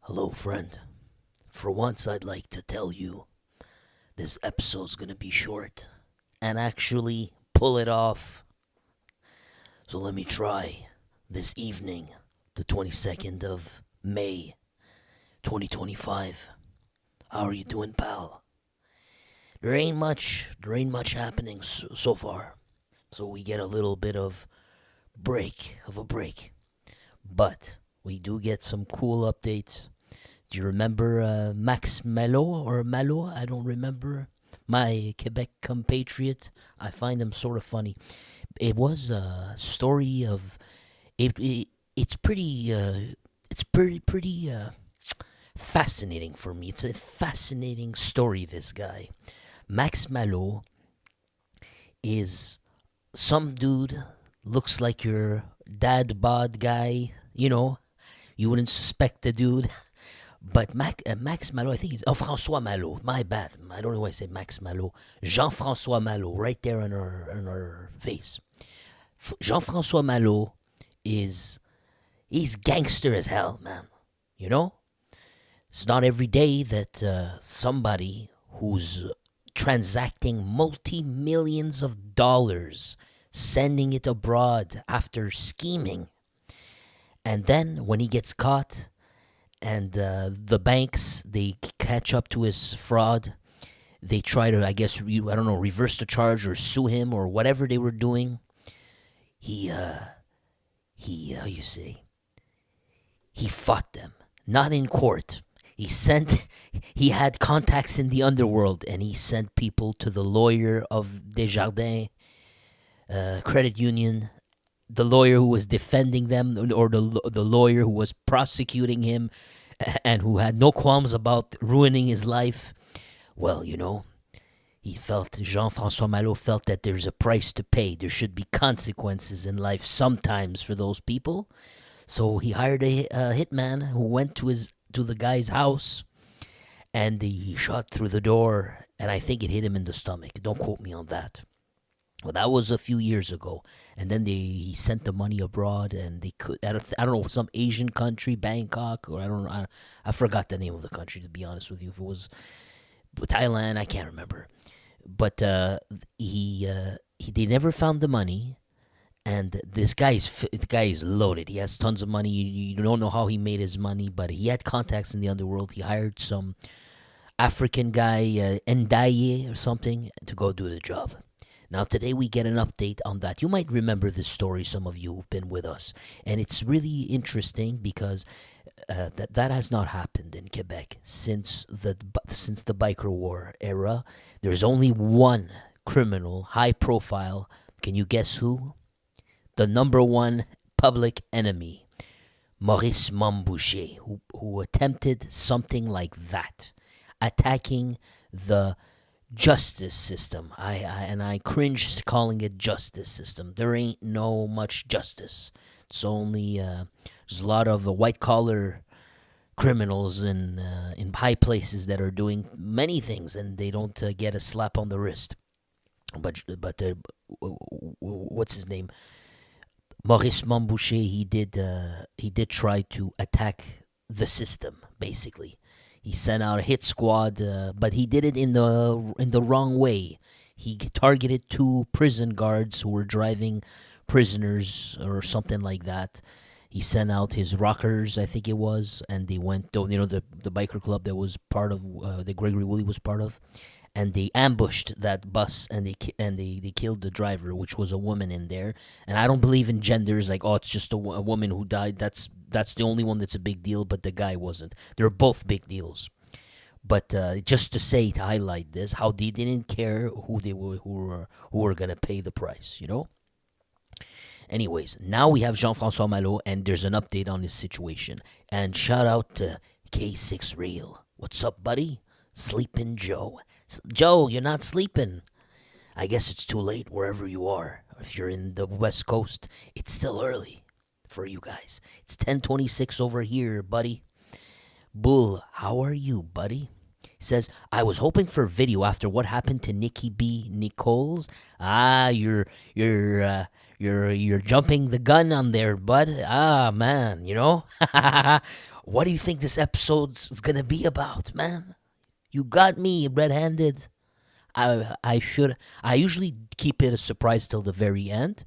Hello, friend. For once, I'd like to tell you this episode's gonna be short and actually pull it off. So let me try this evening, the 22nd of May, 2025. How are you doing, pal? There ain't much happening so far. So we get a little bit of a break. But we do get some cool updates. Do you remember Max Malo or Malo? I don't remember. My Quebec compatriot. I find him sort of funny. It was a story of it's pretty fascinating for me. It's a fascinating story. This guy, Max Malo, is some dude. Looks like your dad bod guy. You wouldn't suspect the dude. But Max Malo, I think he's. Oh, François Malo. My bad. I don't know why I said Max Malo. Jean-François Malo, right there on her face. Jean-François Malo is. He's gangster as hell, man. You know? It's not every day that somebody who's transacting multi-millions of dollars, sending it abroad after scheming, and then when he gets caught, and the banks, they catch up to his fraud. They try to, I guess, I don't know, reverse the charge or sue him or whatever they were doing. He how you say, he fought them, not in court. He had contacts in the underworld, and he sent people to the lawyer of Desjardins Credit Union, the lawyer who was defending them, or the lawyer who was prosecuting him, and who had no qualms about ruining his life. Well, Jean-François Malo felt that there's a price to pay. There should be consequences in life sometimes for those people. So he hired a hitman who went to the guy's house, and he shot through the door, and I think it hit him in the stomach. Don't quote me on that. Well, that was a few years ago, and then he sent the money abroad, and they could, I don't know, some Asian country, Bangkok, or I don't know, I forgot the name of the country, to be honest with you. If it was Thailand, I can't remember. But they never found the money, and the guy is loaded. He has tons of money. You don't know how he made his money, but he had contacts in the underworld. He hired some African guy, Ndaye or something, to go do the job. Now, today we get an update on that. You might remember this story, some of you who've been with us. And it's really interesting because that has not happened in Quebec since the biker war era. There's only one criminal, high profile. Can you guess who? The number one public enemy, Maurice Mambouché, who attempted something like that, attacking the justice system. I cringe calling it justice system. There ain't no much justice. It's only there's a lot of white collar criminals in high places that are doing many things, and they don't get a slap on the wrist. But what's his name? Maurice Mambouché. He did try to attack the system, basically. He sent out a hit squad, but he did it in the wrong way. He targeted two prison guards who were driving prisoners or something like that. He sent out his rockers, I think it was, and they went, the biker club that was part of, that Gregory Woolley was part of, and they ambushed that bus, and they killed the driver, which was a woman in there. And I don't believe in genders, like, oh, it's just a woman who died. That's the only one that's a big deal, but the guy wasn't. They're both big deals. But just to highlight this, how they didn't care who were gonna pay the price. Anyways, now we have Jean-François Malo, and there's an update on his situation. And shout out to K6 Real. What's up, buddy? Sleeping Joe. Joe, you're not sleeping. I guess it's too late wherever you are. If you're in the West Coast, it's still early for you guys. It's 10:26 over here, buddy. Bull, how are you, buddy? He says, I was hoping for video after what happened to Nikki B. Nichols. You're jumping the gun on there, bud. Ah, man, What do you think this episode's gonna be about, man? You got me red-handed. I usually keep it a surprise till the very end,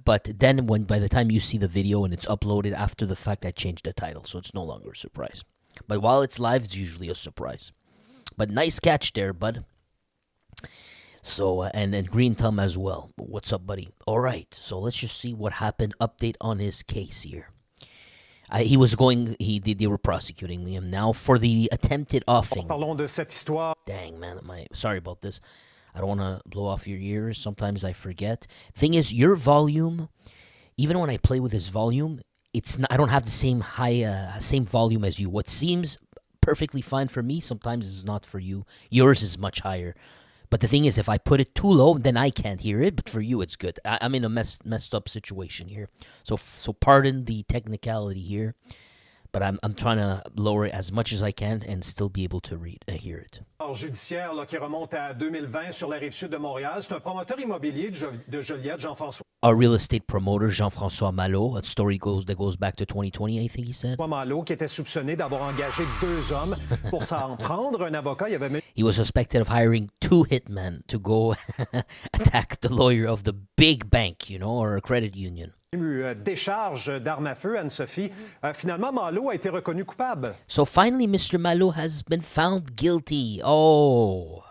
but then by the time you see the video and it's uploaded after the fact, I change the title, so it's no longer a surprise. But while it's live, it's usually a surprise. But nice catch there, bud. So, and Green Thumb as well. What's up, buddy? All right, so let's just see what happened. Update on his case here. They were prosecuting him now for the attempted offing. Parlons de cette histoire. Dang, man, sorry about this. I don't want to blow off your ears. Sometimes I forget. Thing is, your volume, even when I play with this volume, I don't have the same volume as you. What seems perfectly fine for me sometimes is not for you. Yours is much higher. But the thing is, if I put it too low, then I can't hear it. But for you, it's good. I'm in a messed up situation here. So pardon the technicality here. But I'm trying to lower it as much as I can and still be able to hear it. Judiciaire là, qui remonte à 2020 sur la rive sud de Montréal. C'est un promoteur immobilier de Joliette, Jean-François. A real estate promoter, Jean-François Malo. A story that goes back to 2020, I think he said. Malo, qui était soupçonné d'avoir engagé 2 hommes pour s'en prendre. Un avocat, He was suspected of hiring 2 hitmen to go attack the lawyer of the big bank, or a credit union. Décharge d'armes à feu, Anne-Sophie. Finalement, Malo a été reconnu coupable. So finally, Mr. Malo has been found guilty. Oh.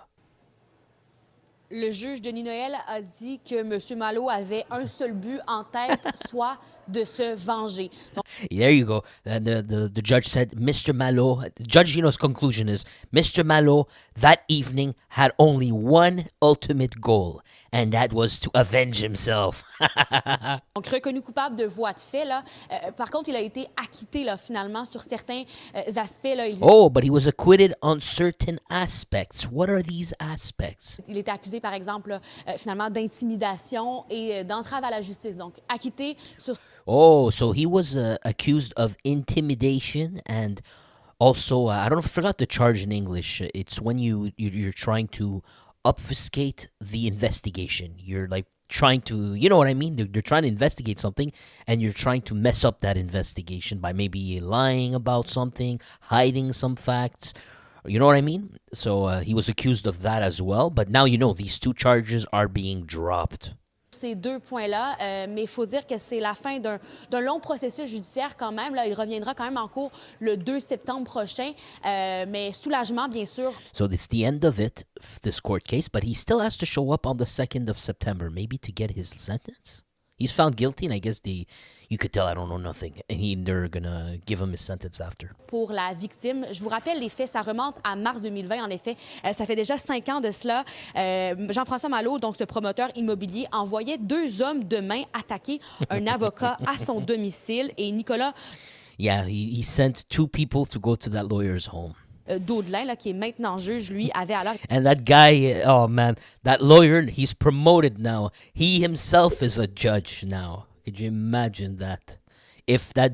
Le juge Denis Noël a dit que M. Malo avait un seul but en tête, soit de se venger. Donc, there you go. And the judge said, Mr. Malo, the judge, his conclusion is, Mr. Malo, that evening had only one ultimate goal, and that was to avenge himself. donc reconnu coupable de voies de fait. Là. Par contre, il a été acquitté là, finalement sur certains aspects. Là, but he was acquitted on certain aspects. What are these aspects? Il était accusé, par exemple, là, finalement, d'intimidation et d'entrave à la justice. Donc, acquitté sur... Oh, so he was accused of intimidation and also, I forgot the charge in English. It's when you're trying to obfuscate the investigation. You're like trying to, you know what I mean? They're trying to investigate something and you're trying to mess up that investigation by maybe lying about something, hiding some facts. You know what I mean? So he was accused of that as well. But now these 2 charges are being dropped. Ces 2 points-là, mais il faut dire que c'est la fin d'un long processus judiciaire quand même. Là, il reviendra quand même en cours le 2 septembre prochain, mais soulagement, bien sûr. So it's the end of this court case, but he still has to show up on the 2nd of September, maybe to get his sentence. He's found guilty, and I guess you could tell I don't know nothing, and they're gonna give him his sentence after. Pour la victime, je vous rappelle les faits, ça remonte à mars 2020, en effet. Ça fait déjà 5 ans de cela. Jean-François Malo, donc ce promoteur immobilier, envoyait 2 hommes de main attaquer un avocat à son domicile. Et Nicolas... Yeah, he sent 2 people to go to that lawyer's home. Daudelin, là, qui est maintenant juge, lui, avait alors... And that guy, oh man, that lawyer, he's promoted now. He himself is a judge now. Could you imagine that? If that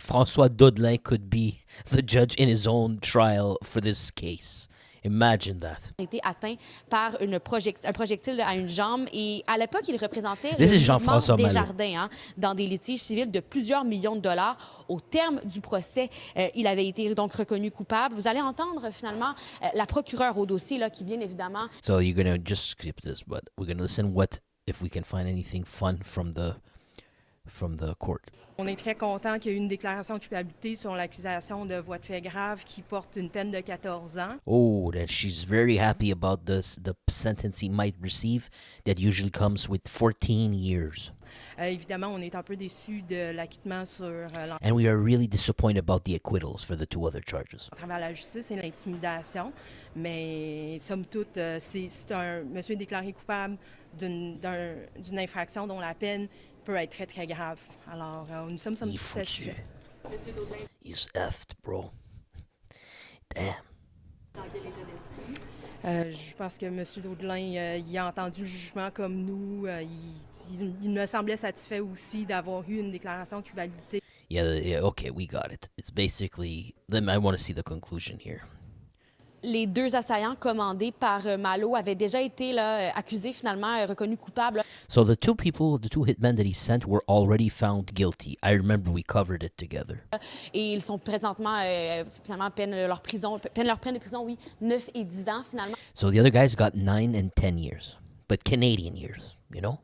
François Daudelin could be the judge in his own trial for this case. Imagine that. A été atteint par un projectile à une jambe et à l'époque, il représentait This le is Jean-François mouvement Malo. Desjardins dans des litiges civils de plusieurs millions de dollars. Au terme du procès, il avait été donc reconnu coupable. Vous allez entendre finalement la procureure au dossier là, qui bien évidemment... So you're going to just skip this, but we're going to listen if we can find anything fun from the court. On est très content qu'il y ait eu une déclaration de culpabilité sur l'accusation de voies de fait graves qui porte une peine de 14 ans. Oh, that she's very happy about the sentence he might receive that usually comes with 14 years. Évidemment, on est un peu déçus de l'acquittement sur And we are really disappointed about the acquittals for the 2 other charges. l'entrave à la justice et l'intimidation, mais somme toute, c'est un monsieur déclaré coupable d'une infraction dont la peine peut être très, très grave. Alors, nous sommes Il est foutu. He's effed, bro. Damn. Je pense que M. Daudelin, il a entendu le jugement comme nous. Il me semblait satisfait aussi d'avoir eu une déclaration de culpabilité. Yeah, okay, we got it. It's basically... I want to see the conclusion here. Les deux assaillants commandés par Malo avaient déjà été là, accusés, finalement, reconnus coupables. So the two hitmen that he sent were already found guilty. I remember we covered it together. Et ils sont présentement, finalement, peine leur peine de prison, oui, 9 et 10 ans, finalement. So the other guys got 9 and 10 years, but Canadian years, you know?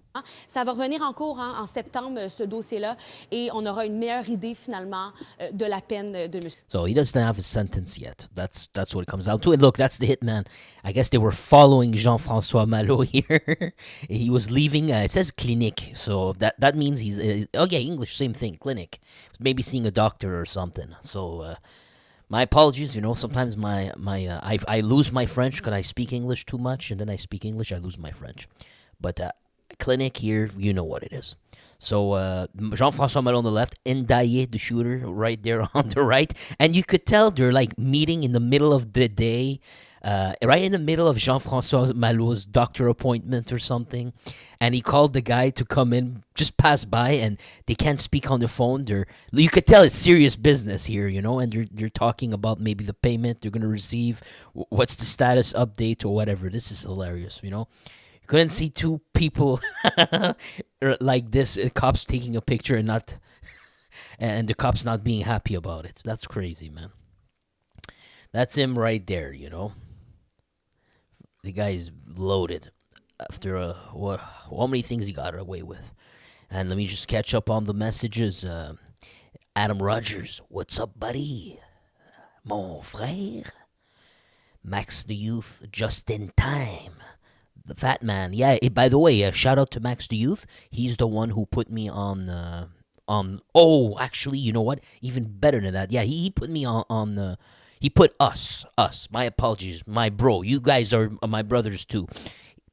Ça va revenir en cours en septembre, ce dossier-là, et on aura une meilleure idée, finalement, de la peine de monsieur. So he doesn't have his sentence yet. That's what it comes down to. And look, that's the hitman. I guess they were following Jean-François Malo here. He was leaving. It says clinique, so that means he's. English, same thing, clinic. Maybe seeing a doctor or something. So. My apologies, sometimes I lose my French because I speak English too much, and then I speak English, I lose my French. But clinic here, you know what it is. So Jean-François Malo on the left, Ndaye, the shooter, right there on the right. And you could tell they're like meeting in the middle of the day, right in the middle of Jean-François Malo's doctor appointment or something. And he called the guy to come in, just pass by, and they can't speak on the phone. You could tell it's serious business here, and they're talking about maybe the payment they're going to receive, what's the status update or whatever. This is hilarious, Couldn't see two people like this, cops taking a picture and the cops not being happy about it. That's crazy, man. That's him right there, The guy is loaded after how many things he got away with. And let me just catch up on the messages. Adam Rogers, what's up, buddy? Mon frère. Max the Youth, just in time. The Fat Man. Yeah, by the way, shout out to Max the Youth. He's the one who put me on actually, you know what? Even better than that. Yeah, he put me on he put us. My apologies. My bro. You guys are my brothers too.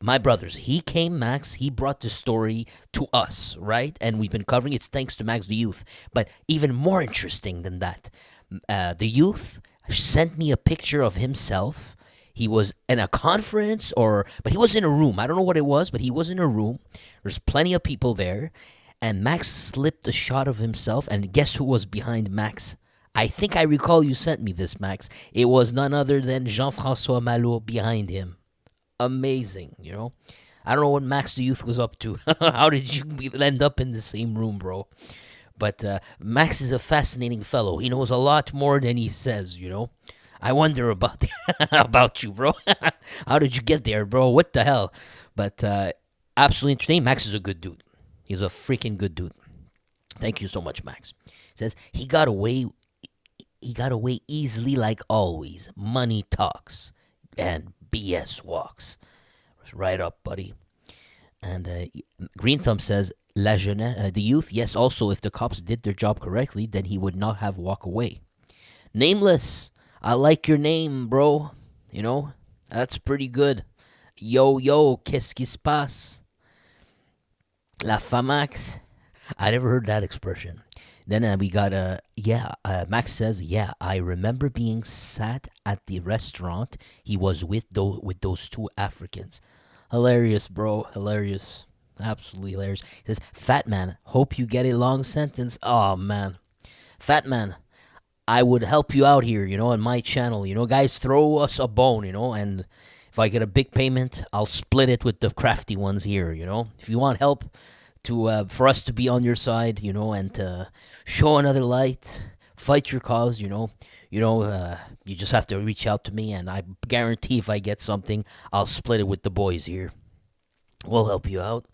My brothers. He came, Max. He brought the story to us, right? And we've been covering it thanks to Max the Youth. But even more interesting than that, the Youth sent me a picture of himself. He was in a conference but he was in a room. I don't know what it was, but he was in a room. There's plenty of people there. And Max slipped a shot of himself. And guess who was behind Max? I think I recall you sent me this, Max. It was none other than Jean-François Malo behind him. Amazing, I don't know what Max the Youth was up to. How did you end up in the same room, bro? But Max is a fascinating fellow. He knows a lot more than he says, I wonder about you, bro. How did you get there, bro? What the hell? But absolutely interesting. Max is a good dude. He's a freaking good dude. Thank you so much, Max. He says he got away easily like always. Money talks and BS walks. Right up, buddy. And Green Thumb says, the youth, yes, also if the cops did their job correctly, then he would not have walked away. Nameless. I like your name, bro. That's pretty good. Yo, qu'est-ce qui se passe? La Famax. I never heard that expression. Then we got Max says, yeah, I remember being sat at the restaurant he was with those two Africans. Hilarious, bro. Hilarious. Absolutely hilarious. He says, Fat Man, hope you get a long sentence. Oh, man. Fat Man, I would help you out here, on my channel. Guys, throw us a bone, and if I get a big payment, I'll split it with the crafty ones here, If you want help for us to be on your side, and show another light, fight your cause, you just have to reach out to me, and I guarantee if I get something, I'll split it with the boys here. We'll help you out.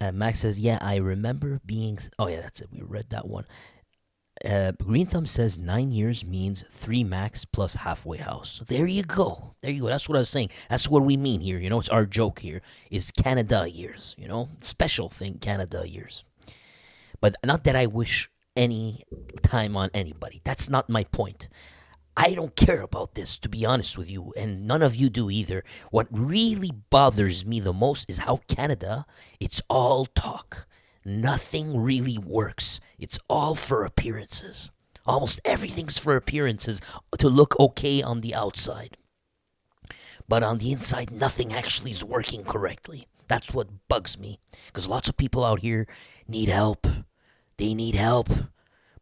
Max says, yeah, I remember being... Oh, yeah, that's it. We read that one. Green Thumb says 9 years means 3 max plus halfway house. So there you go. That's what I was saying. That's what we mean here. It's our joke here is Canada years. Special thing, Canada years. But not that I wish any time on anybody. That's not my point. I don't care about this, to be honest with you, and none of you do either. What really bothers me the most is how Canada, it's all talk. Nothing really works. It's all for appearances. Almost everything's for appearances to look okay on the outside. But on the inside, nothing actually is working correctly. That's what bugs me. Because lots of people out here need help. They need help.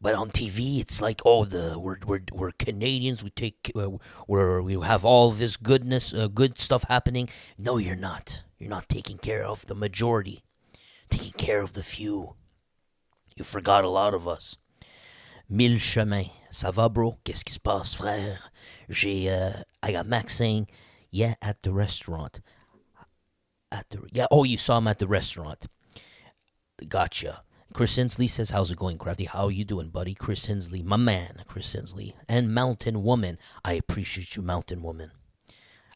But on TV, it's like, oh, we're Canadians. We have all this goodness, good stuff happening. No, you're not. You're not taking care of the majority. Taking care of the few. You forgot a lot of us. Mille chemins. Ça va, bro? Qu'est-ce qui se passe, frère? I got Max saying, yeah, at the restaurant. You saw him at the restaurant. Gotcha. Chris Hensley says, how's it going, Crafty? How you doing, buddy? Chris Hensley, my man, Chris Hensley. And Mountain Woman. I appreciate you, Mountain Woman.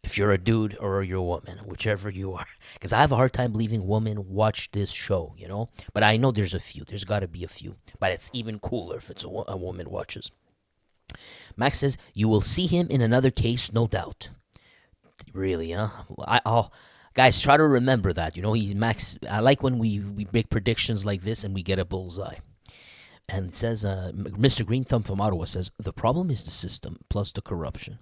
If you're a dude or you're a woman, whichever you are. Because I have a hard time believing women watch this show, you know? But I know there's a few. There's got to be a few. But it's even cooler if it's a woman watches. Max says, you will see him in another case, no doubt. Really, huh? Guys, try to remember that. You know, Max. I like when we make predictions like this and we get a bullseye. And it says, Mr. Green Thumb from Ottawa says, the problem is the system plus the corruption.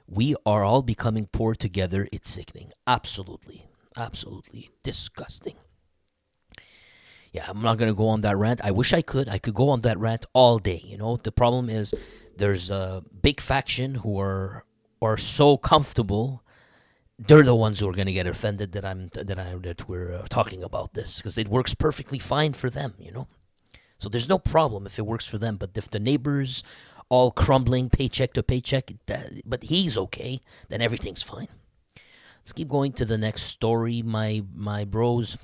We are all becoming poor together. It's sickening. Absolutely. Absolutely disgusting. Yeah, I'm not going to go on that rant. I wish I could. I could go on that rant all day. You know, the problem is there's a big faction who are so comfortable. They're the ones who are going to get offended that we're talking about this, because it works perfectly fine for them, you know. So there's no problem if it works for them. But if the neighbors all crumbling paycheck to paycheck, but he's okay, then everything's fine. Let's keep going to the next story, my bros.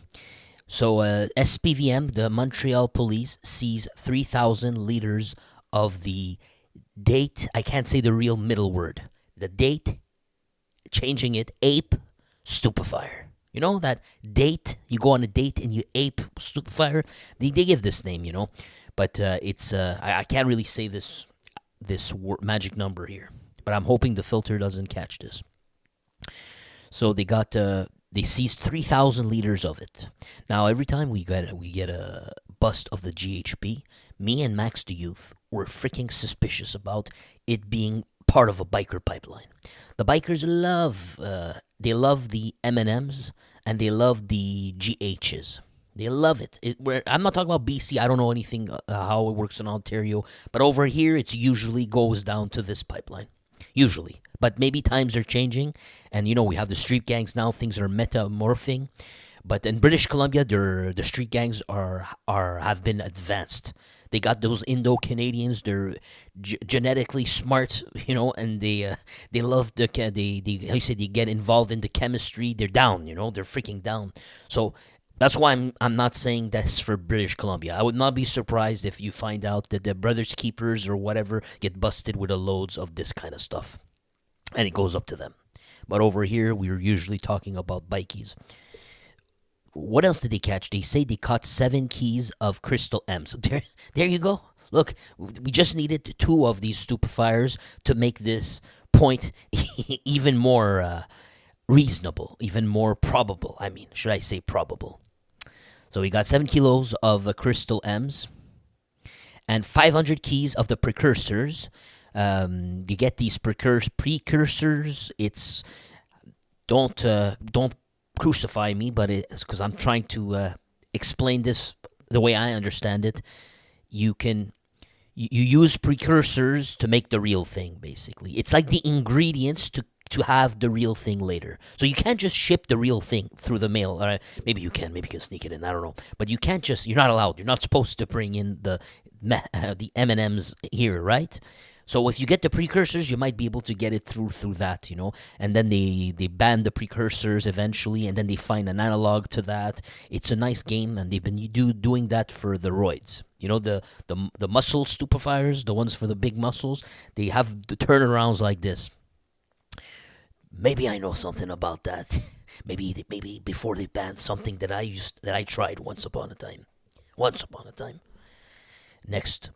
So SPVM, the Montreal Police, seized 3,000 liters of the date. I can't say the real middle word. The date, changing it, ape stupefier. You know that date? You go on a date and you ape stupefier. They give this name, you know, but it's I can't really say this magic number here, but I'm hoping the filter doesn't catch this. So they seized 3,000 liters of it. Now every time we get a bust of the GHB, me and Max the Youth were freaking suspicious about it being part of a biker pipeline. The bikers love the M&Ms and they love the GHs. They love it. I'm not talking about BC. I don't know anything how it works in Ontario, but over here it usually goes down to this pipeline. Usually, but maybe times are changing, and you know we have the street gangs now. Things are metamorphing, but in British Columbia, the street gangs have been advanced. They got those Indo-Canadians. They're genetically smart, you know, and they love they get involved in the chemistry. They're down, you know, they're freaking down. So that's why I'm not saying that's for British Columbia. I would not be surprised if you find out that the Brothers Keepers or whatever get busted with loads of this kind of stuff, and it goes up to them. But over here, we're usually talking about bikies. What else did they catch? They say they caught 7 keys of crystal M. So there you go. Look, we just needed 2 of these stupefiers to make this point even more reasonable, even more probable. I mean, should I say probable? So we got 7 kilos of crystal M's and 500 keys of the precursors. You get these precursors. It's don't crucify me, but it's because I'm trying to explain this the way I understand it. You use precursors to make the real thing, basically. It's like the ingredients to have the real thing later. So you can't just ship the real thing through the mail. Maybe you can sneak it in, I don't know. But you can't you're not allowed. You're not supposed to bring in the M&Ms here, right? So if you get the precursors, you might be able to get it through that, you know. And then they ban the precursors eventually, and then they find an analog to that. It's a nice game, and they've been doing that for the roids. You know, the muscle stupefiers, the ones for the big muscles, they have the turnarounds like this. Maybe I know something about that. maybe before they banned something that I tried once upon a time. Next,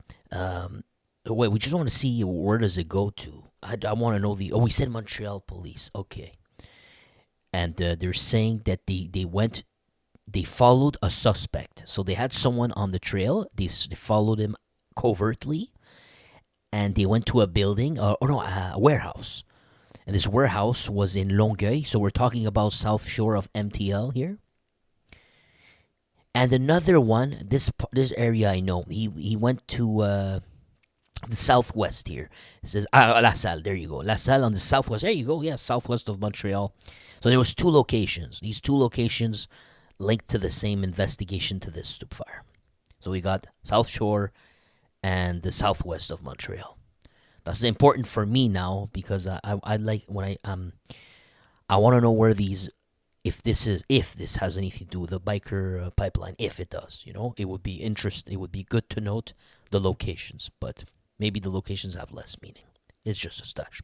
wait, we just want to see where does it go to. I want to know we said Montreal Police, okay, and they're saying that they followed a suspect. So they had someone on the trail. They followed him covertly, and they went to a building, a warehouse. And this warehouse was in Longueuil, so we're talking about South Shore of MTL here. And another one, this area I know. He went to the southwest here. It says La Salle. There you go. La Salle on the southwest. There you go. Yeah, southwest of Montreal. So there was two locations. These two locations linked to the same investigation to this stoop fire. So we got South Shore and the southwest of Montreal. That's important for me now because I like when I want to know where these if this has anything to do with the biker pipeline. If it does, it would be interesting. It would be good to note the locations, but maybe the locations have less meaning. It's just a stash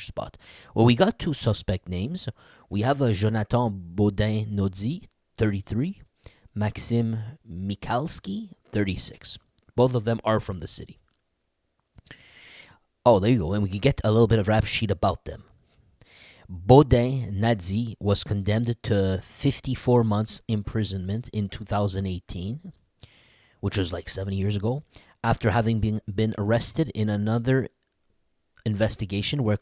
spot. Well, we got two suspect names. We have Jonathan Baudin-Noddy, 33, Maxime Michalski, 36. Both of them are from the city. Oh, there you go. And we can get a little bit of rap sheet about them. Baudin-Noddy was condemned to 54 months imprisonment in 2018, which was like 7 years ago, after having been arrested in another investigation where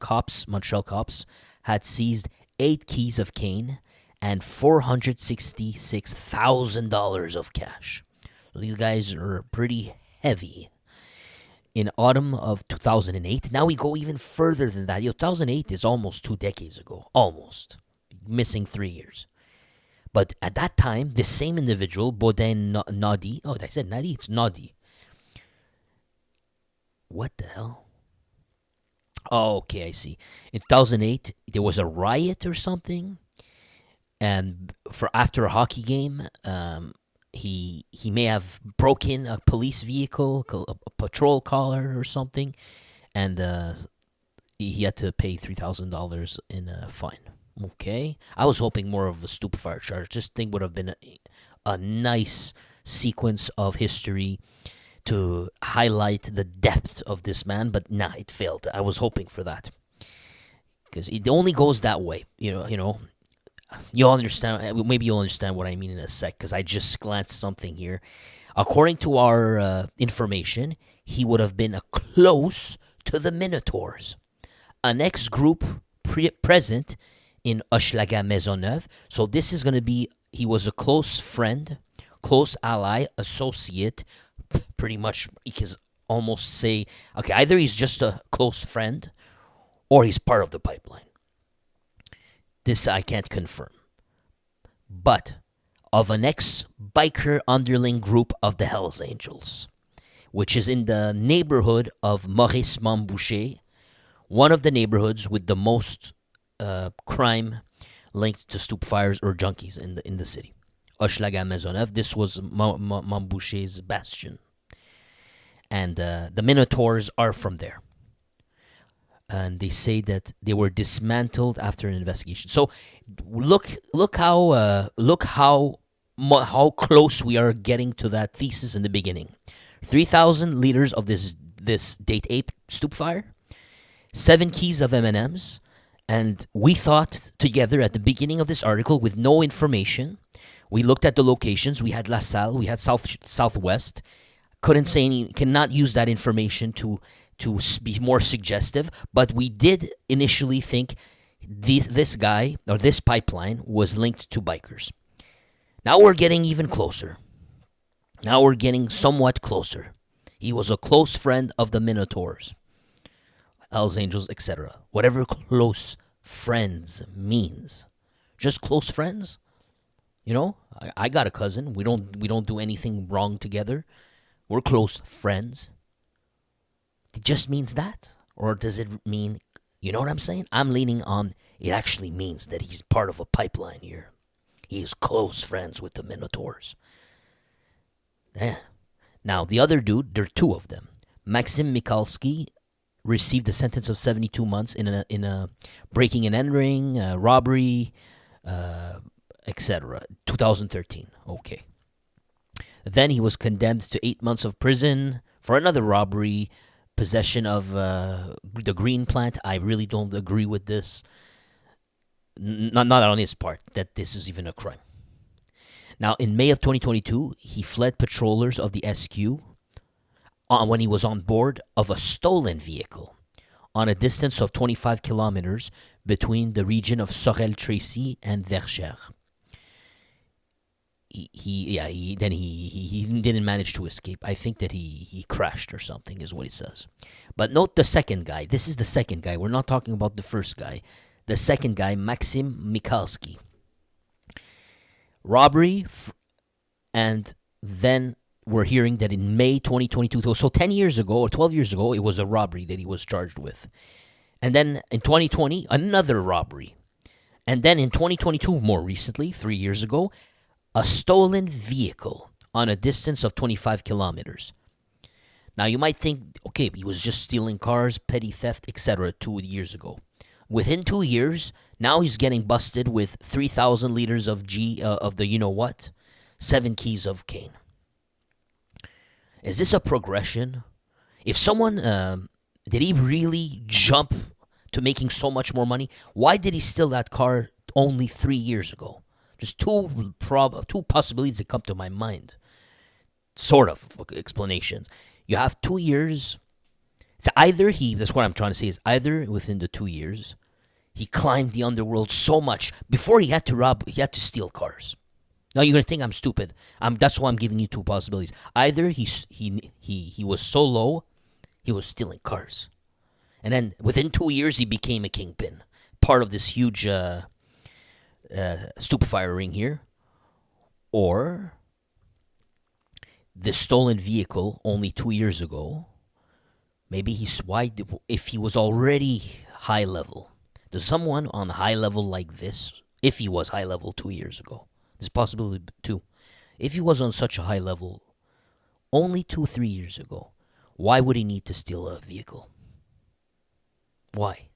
Montreal cops, had seized 8 keys of cane and $466,000 of cash. So these guys are pretty heavy. In autumn of 2008, now we go even further than that. 2008 is almost 2 decades ago. Almost. Missing 3 years. But at that time, this same individual, Baudin-Noddy, I said Noddy? It's Noddy. What the hell? Oh, okay, I see. In 2008, there was a riot or something, and after a hockey game, he may have broken a police vehicle, a patrol car or something, and he had to pay $3,000 in a fine. Okay, I was hoping more of a stupid fire charge. This thing would have been a nice sequence of history to highlight the depth of this man, but nah, it failed. I was hoping for that because it only goes that way. You'll understand. Maybe you'll understand what I mean in a sec because I just glanced something here. According to our information, he would have been close to the Minotaurs, an ex-group present in Hochelaga Maisonneuve. So this is going to be, he was a close friend, close ally, associate, pretty much you can almost say, okay, either he's just a close friend or he's part of the pipeline. This I can't confirm. But of an ex-biker underling group of the Hells Angels, which is in the neighborhood of Maurice Montboucher, one of the neighborhoods with the most crime linked to stoop fires or junkies in the city. Hochelaga Maisonneuve, this was Montboucher's bastion. And the Minotaurs are from there. And they say that they were dismantled after an investigation. So look how close we are getting to that thesis in the beginning. 3,000 liters of this date ape stoop fire, 7 keys of M&Ms, and we thought together at the beginning of this article with no information. We looked at the locations. We had La Salle, we had Southwest. Cannot use that information to be more suggestive, but we did initially think this guy or this pipeline was linked to bikers. Now we're getting even closer. Now we're getting somewhat closer. He was a close friend of the Minotaurs, Hells Angels, etc. Whatever close friends means. Just close friends? I got a cousin. We don't do anything wrong together. We're close friends. It just means that? Or does it mean, you know what I'm saying? I'm leaning on it actually means that he's part of a pipeline here. He is close friends with the Minotaurs. Yeah. Now, the other dude, there are 2 of them. Maxime Michalski received a sentence of 72 months in a breaking and entering, robbery, etc. 2013. Okay. Then he was condemned to 8 months of prison for another robbery, possession of the green plant. I really don't agree with this. Not on his part, that this is even a crime. Now, in May of 2022, he fled patrollers of the SQ when he was on board of a stolen vehicle on a distance of 25 kilometers between the region of Sorel-Tracy and Verchères. he didn't manage to escape. I think that he crashed or something is what he says. But note the second guy. This is the second guy. We're not talking about the first guy. The second guy, Maxim Mikalski. Robbery, and then we're hearing that in May 2022, so 10 years ago or 12 years ago, it was a robbery that he was charged with. And then in 2020, another robbery. And then in 2022, more recently, 3 years ago, a stolen vehicle on a distance of 25 kilometers. Now, you might think, okay, he was just stealing cars, petty theft, etc. 2 years ago. Within 2 years, now he's getting busted with 3,000 liters of the you-know-what, 7 keys of cane. Is this a progression? If someone, did he really jump to making so much more money? Why did he steal that car only 3 years ago? Just two possibilities that come to my mind. Sort of explanations. You have 2 years. So that's what I'm trying to say, is either within the 2 years, he climbed the underworld so much before he had to steal cars. Now you're gonna think I'm stupid. That's why I'm giving you two possibilities. Either he was so low, he was stealing cars, and then within 2 years he became a kingpin, part of this huge stupefier ring here, or the stolen vehicle only 2 years ago. Maybe if he was already high level. Does someone on high level like this, if he was high level 2 years ago, there's possibility too. If he was on such a high level only 2-3 years ago, why would he need to steal a vehicle? Why?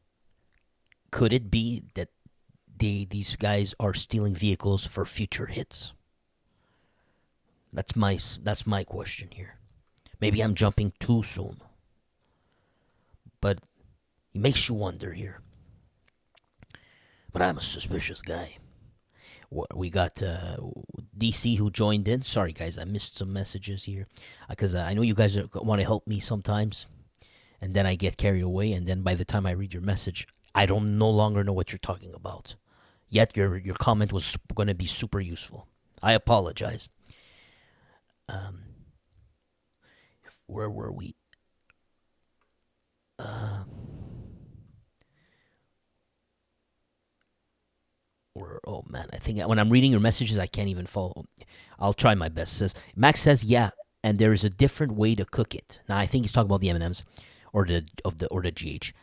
Could it be that these guys are stealing vehicles for future hits? That's my question here. Maybe I'm jumping too soon, but it makes you wonder here. But I'm a suspicious guy. We got DC who joined in. Sorry, guys, I missed some messages here because I know you guys want to help me sometimes, and then I get carried away, and then by the time I read your message, I don't no longer know what you're talking about. Yet your comment was going to be super useful. I apologize. Where were we? Oh man, I think when I'm reading your messages, I can't even follow. I'll try my best. Max says, yeah, and there is a different way to cook it. Now I think he's talking about the M&Ms or the GH.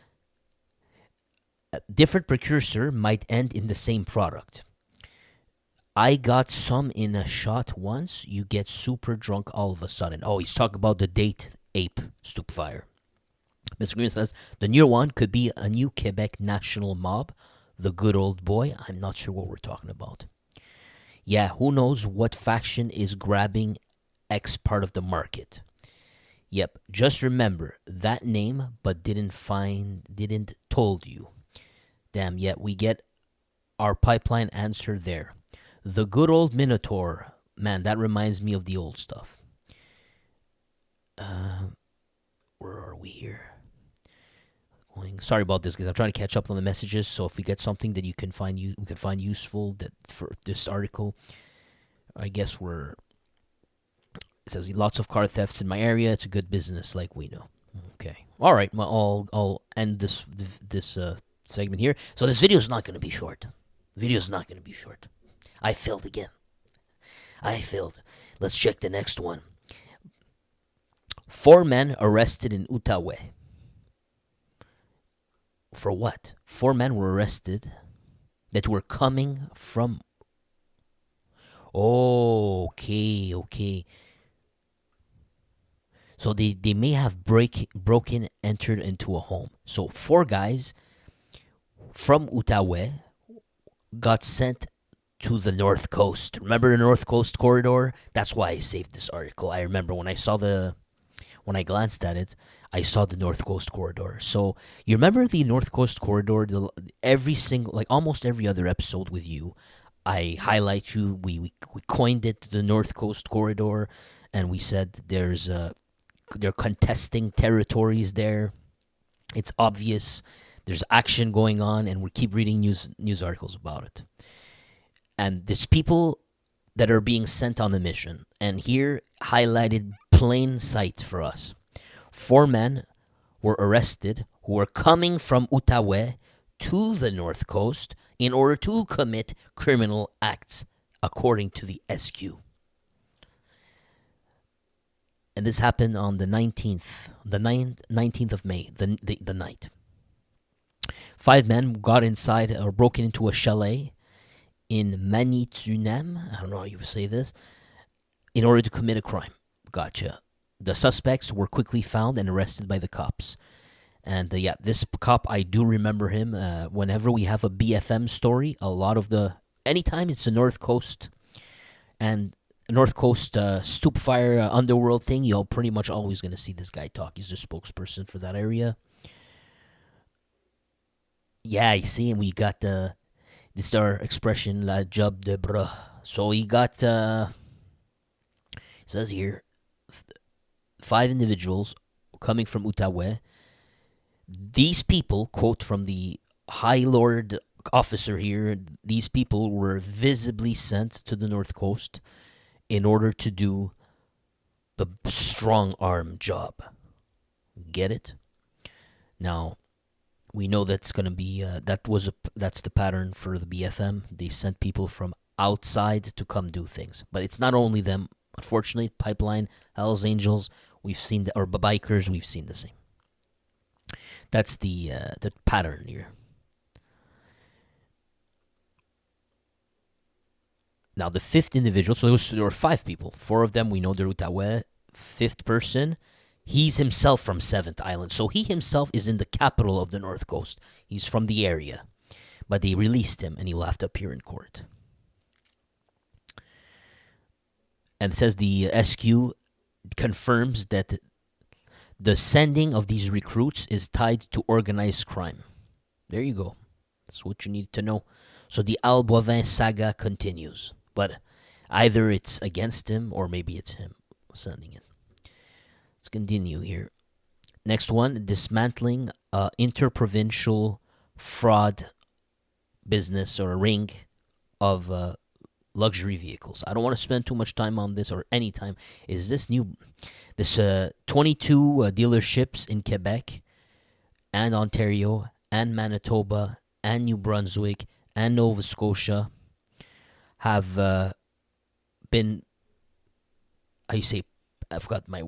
A different precursor might end in the same product. I got some in a shot once. You get super drunk all of a sudden. Oh, he's talking about the date ape stupefier. Mr. Green says the new one could be a new Quebec national mob. The good old boy. I'm not sure what we're talking about. Yeah, who knows what faction is grabbing X part of the market. Yep, just remember that name, but didn't told you. Damn, yet we get our pipeline answer there. The good old Minotaur. Man, that reminds me of the old stuff. Where are we here? Sorry about this, guys. I'm trying to catch up on the messages. So if we get something that we can find useful that for this article, I guess it says lots of car thefts in my area. It's a good business, like we know. Okay. All right. Well, I'll end this segment here. So this video is not going to be short. I failed again. Let's check the next one. 4 men arrested in Outaouais. For what? 4 men were arrested that were coming from... Okay. So they may have entered into a home. So 4 guys from Outaouais got sent to the North Coast. Remember the North Coast corridor? That's why I saved this article. I remember when I glanced at it, I saw the North Coast corridor. So you remember the North Coast corridor? Almost every other episode with you, I highlight you. We coined it the North Coast corridor, and we said they're contesting territories there. It's obvious. There's action going on, and we keep reading news articles about it. And these people that are being sent on the mission. And here, highlighted plain sight for us. 4 men were arrested who were coming from Outaouais to the North Coast in order to commit criminal acts, according to the SQ. And this happened on the 19th of May, the night. 5 men got inside or broken into a chalet in Manitunam, I don't know how you would say this, in order to commit a crime. Gotcha. The suspects were quickly found and arrested by the cops. And this cop, I do remember him. Whenever we have a BFM story, anytime it's the North Coast and North Coast stoop fire underworld thing, you're pretty much always going to see this guy talk. He's the spokesperson for that area. Yeah, you see, and we got this is our expression, la job de bras. So he got, it says here, 5 individuals coming from Outaouais. These people, quote from the High Lord officer here, these people were visibly sent to the North Coast in order to do the strong arm job. Get it? Now, we know that's going to be, that's the pattern for the BFM. They sent people from outside to come do things. But it's not only them. Unfortunately, Pipeline, Hells Angels, we've seen, or bikers, we've seen the same. That's the pattern here. Now, the 5th individual, so there were 5 people. 4 of them, we know they're Outaouais. 5th person, he's himself from 7th Island. So he himself is in the capital of the North Coast. He's from the area. But they released him, and he'll have to appear in court. And it says the SQ confirms that the sending of these recruits is tied to organized crime. There you go. That's what you need to know. So the Al Boivin saga continues. But either it's against him or maybe it's him sending it. Let's continue here. Next one, dismantling interprovincial fraud business or a ring of luxury vehicles. I don't want to spend too much time on this or any time. Is this 22 dealerships in Quebec and Ontario and Manitoba and New Brunswick and Nova Scotia have been, how you say, I forgot my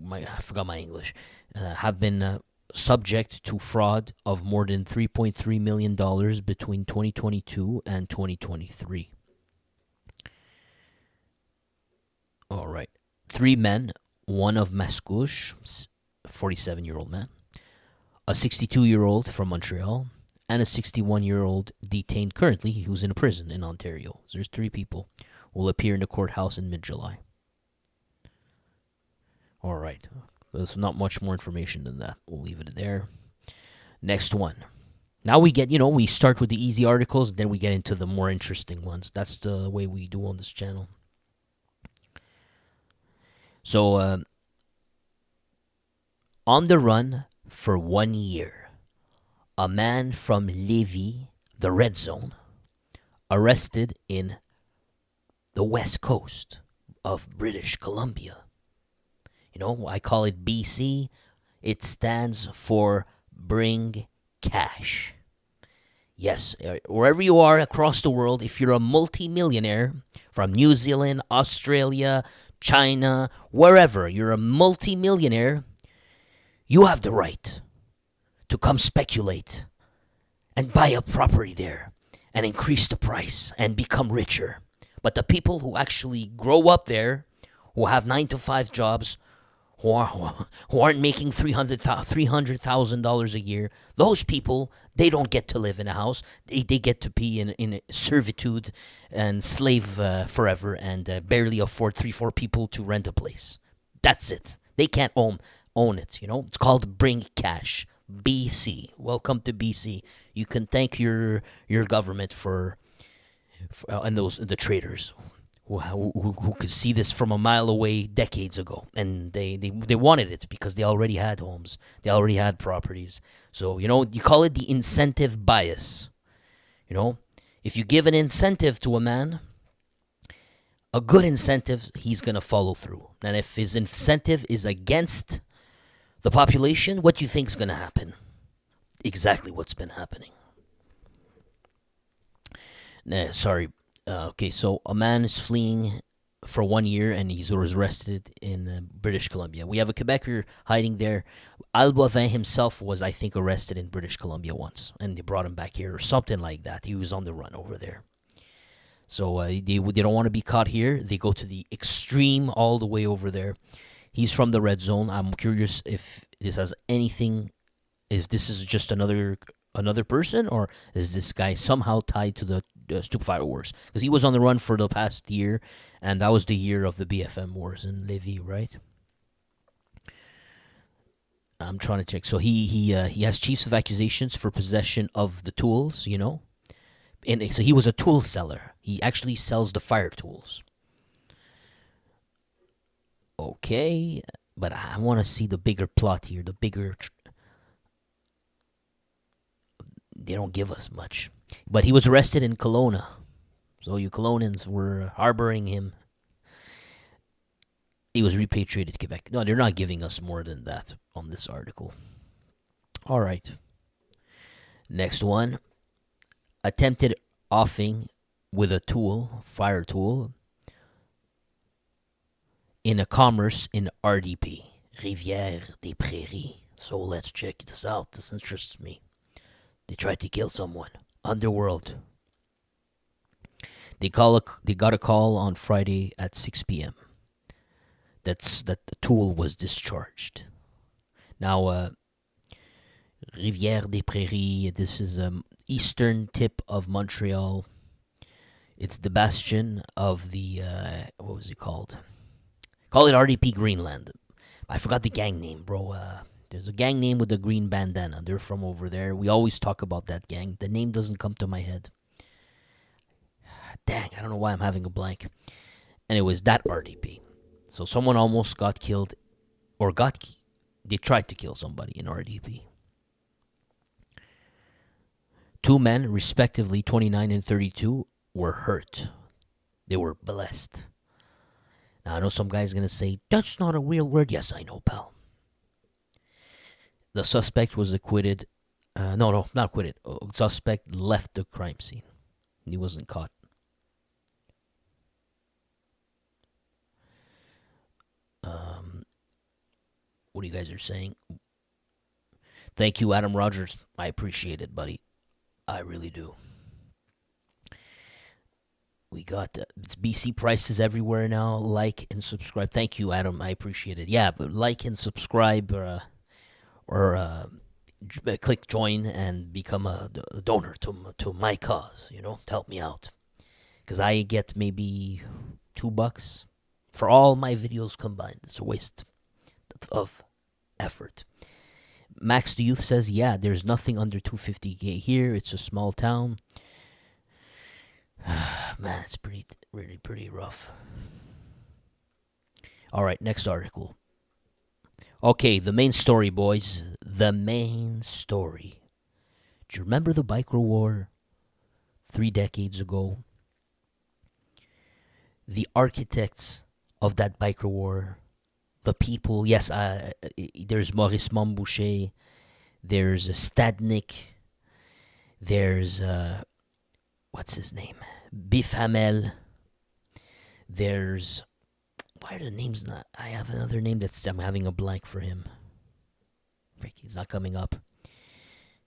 English, have been subject to fraud of more than $3.3 million between 2022 and 2023. All right. 3 men, one of Mascouche, 47-year-old man, a 62-year-old from Montreal, and a 61-year-old detained currently who's in a prison in Ontario. So there's 3 people who will appear in the courthouse in mid-July. All right. There's not much more information than that. We'll leave it there. Next one. Now we get, we start with the easy articles, then we get into the more interesting ones. That's the way we do on this channel. So, on the run for 1 year, a man from Lévis, the red zone, arrested in the west coast of British Columbia. I call it BC. It stands for Bring Cash. Yes, wherever you are across the world, if you're a multi-millionaire from New Zealand, Australia, China, wherever, you're a multi-millionaire, you have the right to come speculate and buy a property there and increase the price and become richer. But the people who actually grow up there, who have 9-to-5 jobs, who aren't making $300,000 a year, those people, they don't get to live in a house. They get to be in servitude and slave forever and barely afford 3-4 people to rent a place. That's it. They can't own it. It's called Bring Cash. BC. Welcome to BC. You can thank your government for and the traders who could see this from a mile away decades ago, and they wanted it because they already had homes, they already had properties. So you call it the incentive bias. If you give an incentive to a man, a good incentive, he's going to follow through. And if his incentive is against the population, what do you think is going to happen? Exactly what's been happening. Okay, so a man is fleeing for 1 year and he was arrested in British Columbia. We have a Quebecer hiding there. Alboivin himself was, I think, arrested in British Columbia once, and they brought him back here or something like that. He was on the run over there. So they don't want to be caught here. They go to the extreme all the way over there. He's from the red zone. I'm curious if this has anything, if this is just another person, or is this guy somehow tied to the Stupefy Wars? Because he was on the run for the past year, and that was the year of the BFM Wars in Lévis, right? I'm trying to check. So he has chiefs of accusations for possession of the tools, you know? And so he was a tool seller. He actually sells the fire tools. Okay, but I want to see the bigger plot here, the bigger... They don't give us much. But he was arrested in Kelowna. So you Kelownians were harboring him. He was repatriated to Quebec. No, they're not giving us more than that on this article. All right. Next one. Attempted offing with a tool, fire tool, in a commerce in RDP, Rivière des Prairies. So let's check this out. This interests me. They tried to kill someone. Underworld. They got a call on Friday at 6 p.m. that the tool was discharged. Now, Rivière des Prairies, this is eastern tip of Montreal. It's the bastion of the, what was it called? Call it RDP Greenland. I forgot the gang name, bro. There's a gang name with a green bandana. They're from over there. We always talk about that gang. The name doesn't come to my head. Dang, I don't know why I'm having a blank. Anyways, that RDP. So someone almost got killed, or they tried to kill somebody in RDP. 2 men, respectively 29 and 32, were hurt. They were blessed. Now, I know some guy's going to say, that's not a real word. Yes, I know, pal. The suspect was acquitted. No, not acquitted. Suspect left the crime scene. He wasn't caught. What you guys are saying? Thank you, Adam Rogers. I appreciate it, buddy. I really do. We got it's BC prices everywhere now. Like and subscribe. Thank you, Adam. I appreciate it. Yeah, but like and subscribe, or click join and become a donor to my cause. You know, to help me out, because I get maybe $2 for all my videos combined. It's a waste of effort. Max the Youth says, yeah, there's nothing under 250K here. It's a small town. Man, it's pretty rough. All right, next article. Okay, the main story, boys. The main story. Do you remember the biker war 3 decades ago? The architects of that biker war, the people, yes, there's Maurice Montboucher, there's Stadnik, there's, what's his name? Biff Hamel, there's, why are the names not, I have another name I'm having a blank for him. Frick, he's not coming up.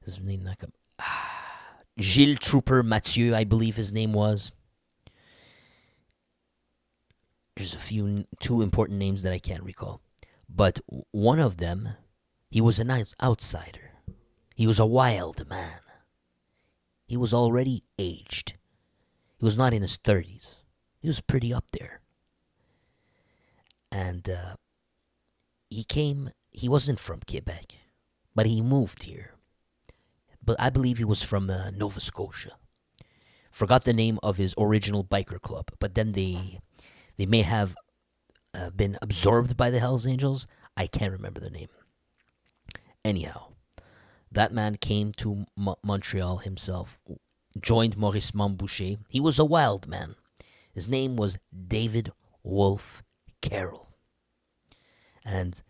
His name not coming. Gilles Trooper Mathieu, I believe his name was. There's two important names that I can't recall. But one of them, he was an outsider. He was a wild man. He was already aged. He was not in his 30s. He was pretty up there. And he wasn't from Quebec, but he moved here. But I believe he was from Nova Scotia. Forgot the name of his original biker club, but then they may have been absorbed by the Hells Angels. I can't remember the name. Anyhow, that man came to Montreal himself, joined Maurice Montboucher. He was a wild man. His name was David Wolf Carroll. And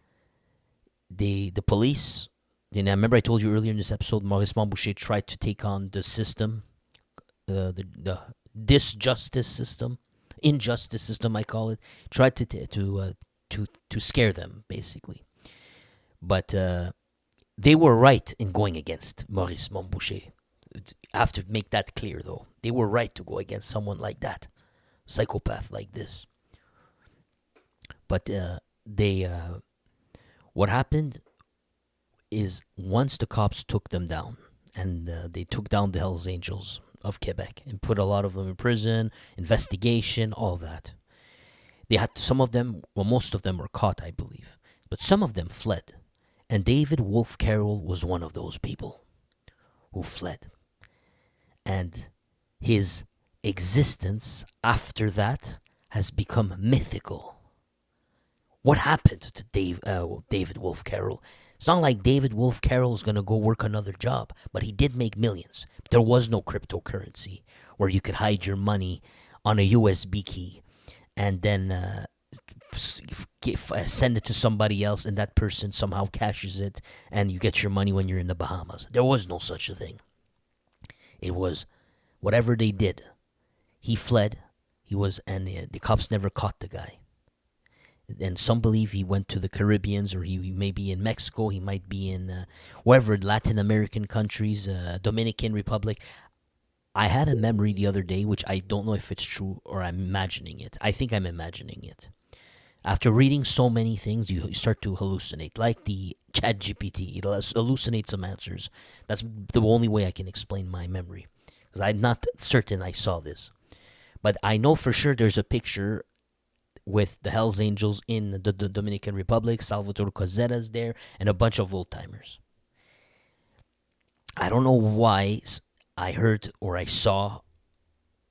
the police, remember I told you earlier in this episode, Maurice Boucher tried to take on the system, the injustice system, I call it. Tried to scare them, basically. But they were right in going against Maurice Boucher. I have to make that clear, though. They were right to go against someone like that, psychopath like this. But what happened is once the cops took them down, and they took down the Hells Angels of Quebec and put a lot of them in prison, investigation, all that. They had some of them, well, most of them were caught, I believe, but some of them fled, and David Wolf Carroll was one of those people who fled. And his existence after that has become mythical. What happened to David Wolf Carroll? It's not like David Wolf Carroll is going to go work another job, but he did make millions. There was no cryptocurrency where you could hide your money on a USB key and then send it to somebody else, and that person somehow cashes it and you get your money when you're in the Bahamas. There was no such a thing. It was whatever they did. He fled. And the cops never caught the guy. And some believe he went to the Caribbeans, or he may be in Mexico. He might be in wherever, Latin American countries, Dominican Republic. I had a memory the other day, which I don't know if it's true or I'm imagining it. I think I'm imagining it. After reading so many things, you start to hallucinate, like the ChatGPT. It'll hallucinate some answers. That's the only way I can explain my memory, because I'm not certain I saw this. But I know for sure there's a picture with the Hells Angels in the Dominican Republic. Salvatore Cozzera's there, and a bunch of old-timers. I don't know why I heard or I saw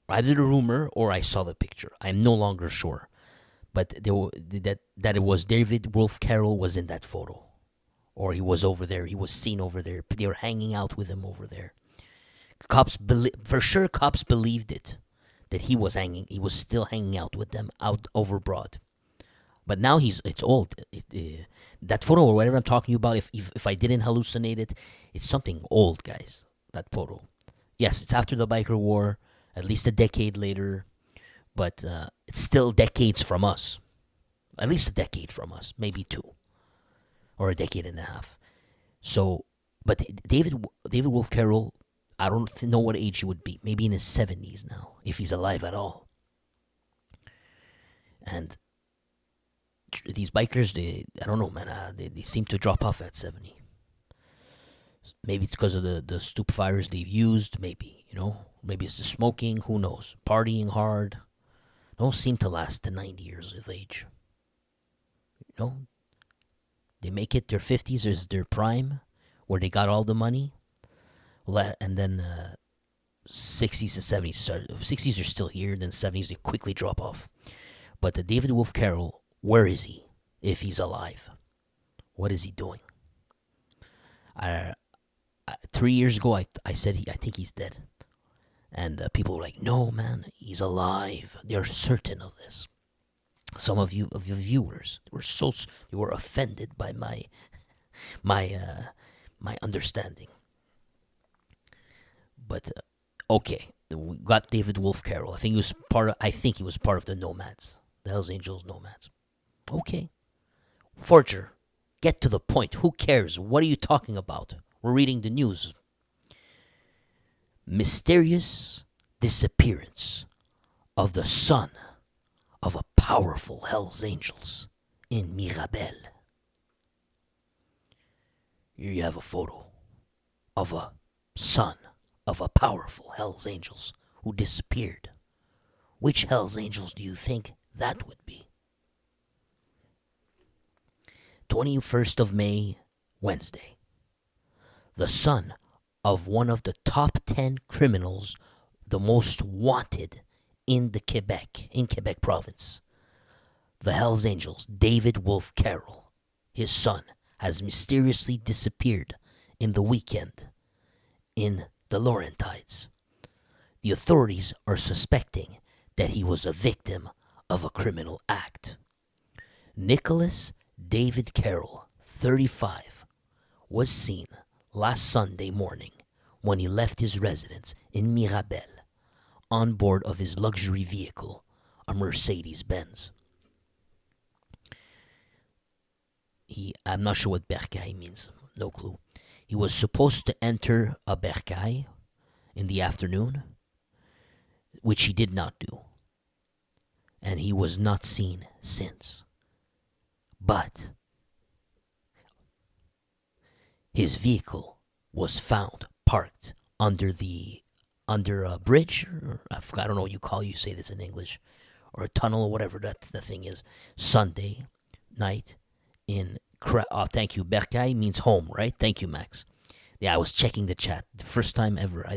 either the rumor or I saw the picture. I'm no longer sure. But that it was David Wolf Carroll was in that photo. Or he was over there. He was seen over there. They were hanging out with him over there. Cops believed it, that he was still hanging out with them out over Broad. But now it's old. That photo or whatever I'm talking about, if I didn't hallucinate it, it's something old, guys. That photo. Yes, it's after the biker war, at least a decade later, but it's still decades from us. At least a decade from us, maybe two, or a decade and a half. So, but David Wolf Carroll, I don't know what age he would be. Maybe in his 70s now, if he's alive at all. And these bikers, I don't know, man. They seem to drop off at 70. Maybe it's because of the stupefires they've used. Maybe, maybe it's the smoking. Who knows? Partying hard. Don't seem to last to 90 years of age. They make it their 50s is their prime, where they got all the money. And then 60s and 70s. 60s are still here, then 70s they quickly drop off. But the David Wolf Carroll, where is he? If he's alive, what is he doing? 3 years ago, I said I think he's dead, and people were like, "No, man, he's alive." They're certain of this. Some of the viewers were offended by my understanding. But okay, we got David Wolf Carroll. I think he was part of the Nomads, the Hells Angels Nomads. Okay, Forger, get to the point. Who cares? What are you talking about? We're reading the news. Mysterious disappearance of the son of a powerful Hells Angels in Mirabel. Here you have a photo of a son of a powerful Hells Angels who disappeared. Which Hells Angels do you think that would be? 21st of May, Wednesday. The son of one of the top 10 criminals, the most wanted in Quebec province. The Hells Angels, David Wolf Carroll, his son, has mysteriously disappeared in the weekend in the Laurentides. The authorities are suspecting that he was a victim of a criminal act. Nicholas David Carroll, 35, was seen last Sunday morning when he left his residence in Mirabel on board of his luxury vehicle, a Mercedes-Benz. I'm not sure what bercail means, no clue. He was supposed to enter a bercail in the afternoon, which he did not do. And he was not seen since. But his vehicle was found parked under a bridge, or I don't know what you say this in English, or a tunnel, or whatever that the thing is, Sunday night in thank you. Bercail means home, right? Thank you, Max. Yeah, I was checking the chat. The first time ever.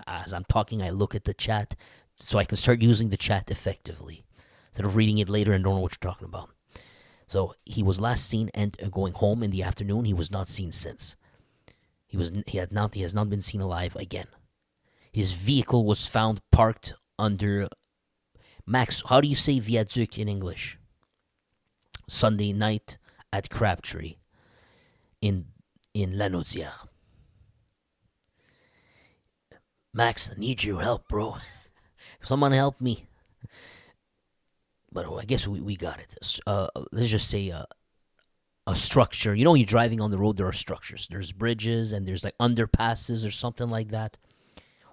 As I'm talking, I look at the chat so I can start using the chat effectively instead of reading it later and don't know what you're talking about. So he was last seen going home in the afternoon. He was not seen since. He has not been seen alive again. His vehicle was found parked under. Max, how do you say viaduc in English? Sunday night at Crabtree in Lanaudière. Max, I need your help, bro. Someone help me. But I guess we got it. Let's just say a structure. You know, when you're driving on the road, there are structures. There's bridges and there's like underpasses or something like that.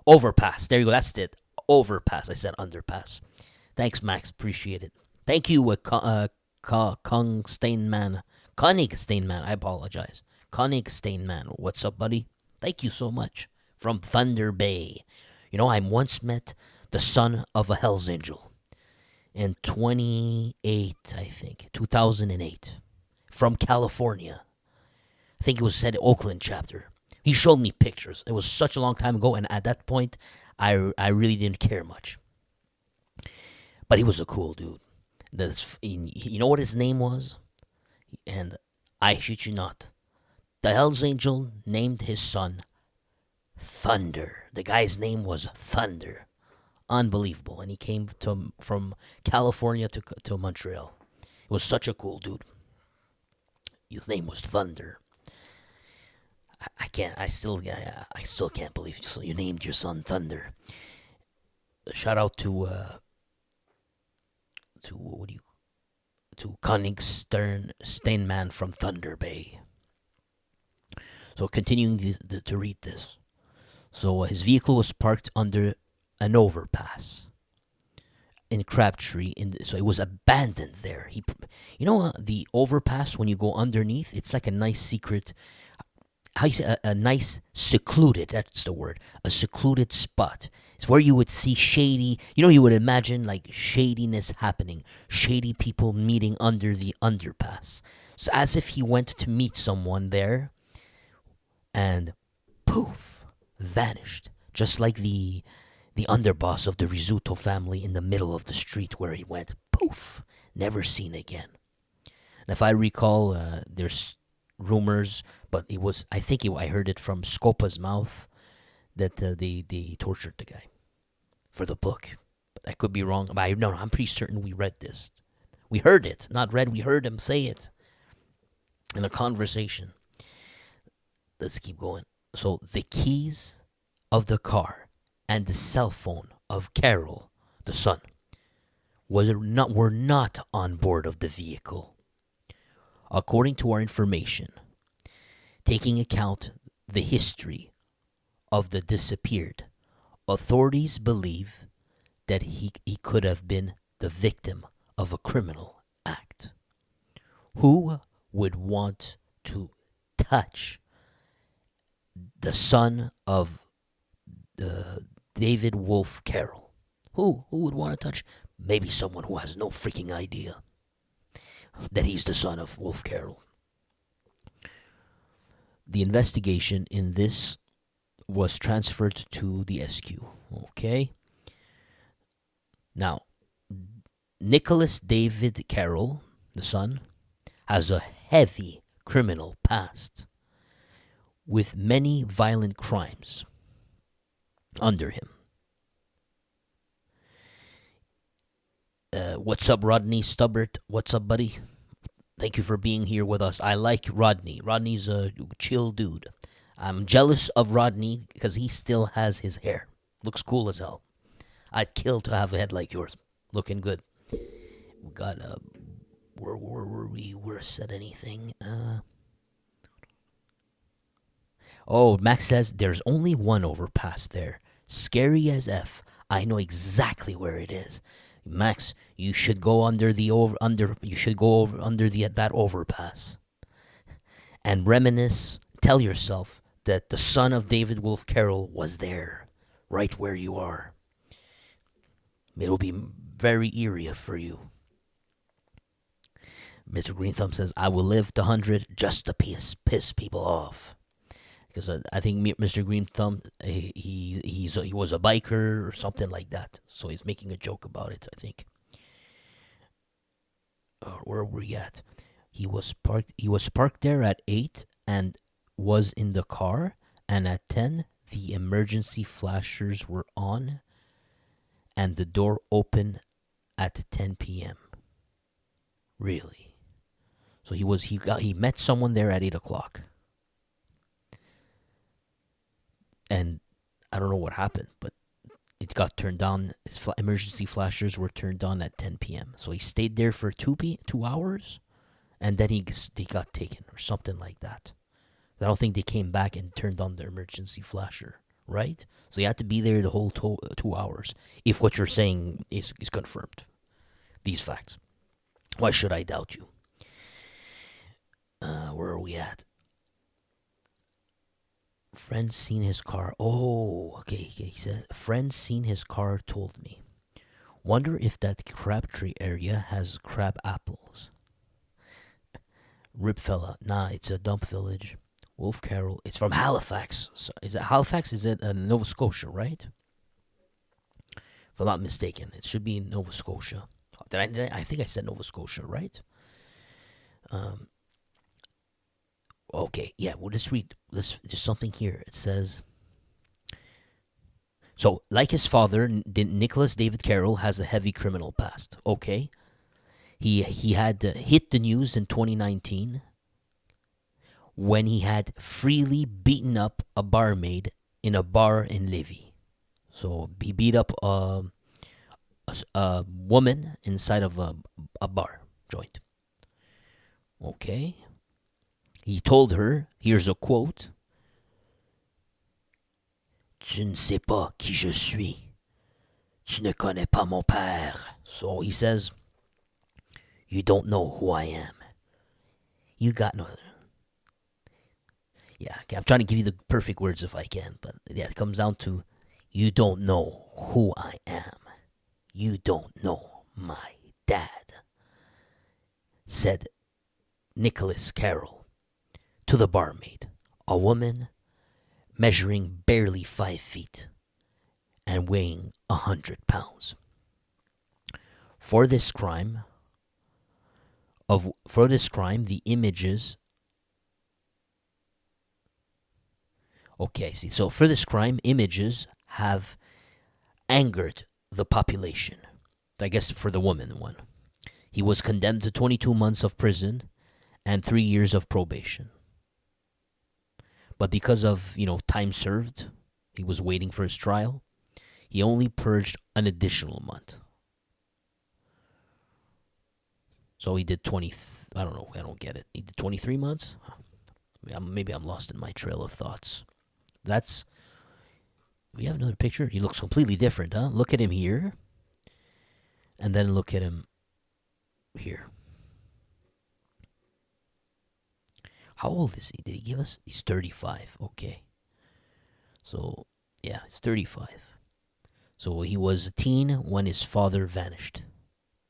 Overpass. There you go. That's it. Overpass. I said underpass. Thanks, Max. Appreciate it. Thank you, Kong Steinman. Koenig Steinman. I apologize. Koenig Steinman. What's up, buddy? Thank you so much. From Thunder Bay. You know, I once met the son of a Hell's Angel in 2008, from California. I think it was said Oakland chapter. He showed me pictures. It was such a long time ago, and at that point, I really didn't care much. But he was a cool dude. You know what his name was? And I shit you not. The Hells Angel named his son Thunder. The guy's name was Thunder. Unbelievable. And he came from California to Montreal. It was such a cool dude. His name was Thunder. I still can't believe you named your son Thunder. Shout out to Koenig Steinman from Thunder Bay. So continuing to read this. So his vehicle was parked under an overpass in Crabtree. So it was abandoned there. The overpass, when you go underneath, it's like a nice secret. How you say a nice secluded? That's the word. A secluded spot. It's where you would see shady. You would imagine like shadiness happening. Shady people meeting under the underpass. So as if he went to meet someone there, and poof, vanished. Just like the underboss of the Rizzuto family in the middle of the street where he went. Poof, never seen again. And if I recall, there's rumors, but I heard it from Scopa's mouth that they tortured the guy for the book. But I could be wrong. But I'm pretty certain we read this. We heard it, not read. We heard him say it in a conversation. Let's keep going. So the keys of the car and the cell phone of Carroll, the son, were not on board of the vehicle. According to our information, taking account the history of the disappeared, authorities believe that he could have been the victim of a criminal act. Who would want to touch the son of David Wolf Carroll? Who would want to touch? Maybe someone who has no freaking idea that he's the son of Wolf Carroll. The investigation in this was transferred to the SQ. Okay. Now, Nicholas David Carroll, the son, has a heavy criminal past with many violent crimes under him. What's up, Rodney Stubbert? What's up, buddy? Thank you for being here with us. I like Rodney. Rodney's a chill dude. I'm jealous of Rodney because he still has his hair. Looks cool as hell. I'd kill to have a head like yours. Looking good. We got where were we? Where said anything? Oh, Max says there's only one overpass there. Scary as F. I know exactly where it is. Max, you should go under the that overpass and reminisce. Tell yourself that the son of David Wolf Carroll was there, right where you are. It'll be very eerie for you. Mr. Green Thumb says, I will live to 100 just to piss people off. Because I think Mr. Green Thumb, he was a biker or something like that. So he's making a joke about it, I think. Where were we at? He was parked there at 8 and was in the car. And at 10, the emergency flashers were on. And the door opened at 10 p.m. Really? So he met someone there at 8 o'clock. And I don't know what happened, but it got turned on. His emergency flashers were turned on at 10 p.m. So he stayed there for 2 hours, and then he got taken or something like that. I don't think they came back and turned on the emergency flasher, right? So you had to be there the whole 2 hours, if what you're saying is confirmed. These facts. Why should I doubt you? Where are we at? Friend seen his car. Oh, okay. He says, friend seen his car, told me. Wonder if that Crabtree area has crab apples. Rip fella. Nah, it's a dump village. Wolf Carroll. It's from Halifax. So is it Halifax? Is it Nova Scotia, right? If I'm not mistaken, it should be in Nova Scotia. I think I said Nova Scotia, right? Okay, yeah, we'll just read this. Just something here. It says, so like his father, Nicholas David Carroll has a heavy criminal past. Okay, he had hit the news in 2019 when he had freely beaten up a barmaid in a bar in Lévis. So he beat up a woman inside of a bar joint. Okay. He told her, here's a quote, Tu ne sais pas qui je suis. Tu ne connais pas mon père. So he says, you don't know who I am. You got no... Yeah, okay, I'm trying to give you the perfect words if I can, but yeah, it comes down to, you don't know who I am. You don't know my dad, said Nicholas Carroll to the barmaid, a woman measuring barely 5 feet and weighing 100 pounds. For this crime, the images. Okay, see, so for this crime, images have angered the population. I guess for the woman one. He was condemned to 22 months of prison and 3 years of probation. But because of, time served, he was waiting for his trial, he only purged an additional month. So he did 20, I don't know, I don't get it. He did 23 months? Maybe I'm lost in my trail of thoughts. We have another picture? He looks completely different, huh? Look at him here. And then look at him here. How old is he? Did he give us? He's 35. Okay. So, yeah, he's 35. So he was a teen when his father vanished.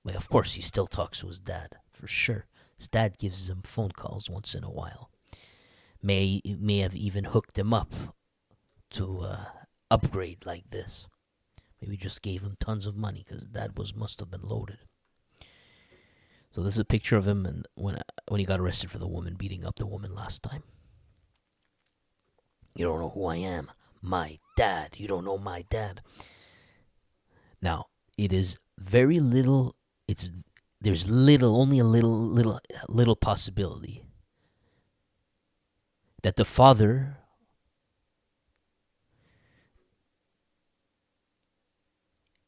Like, of course, he still talks to his dad, for sure. His dad gives him phone calls once in a while. May have even hooked him up to upgrade like this. Maybe just gave him tons of money because dad must have been loaded. So this is a picture of him and when he got arrested for the woman beating up the woman last time. You don't know who I am. My dad. You don't know my dad. Now, it is very little it's there's only a little possibility that the father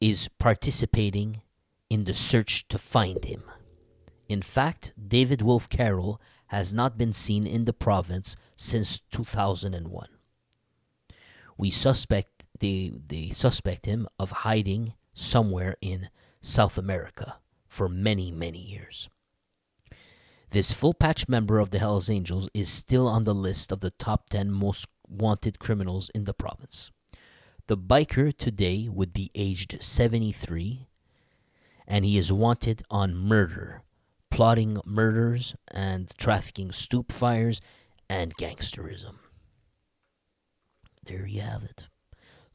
is participating in the search to find him. In fact, David Wolf Carroll has not been seen in the province since 2001. They suspect him of hiding somewhere in South America for many, many years. This full-patch member of the Hells Angels is still on the list of the top 10 most wanted criminals in the province. The biker today would be aged 73, and he is wanted on murder, plotting murders and trafficking stoop fires and gangsterism. There you have it.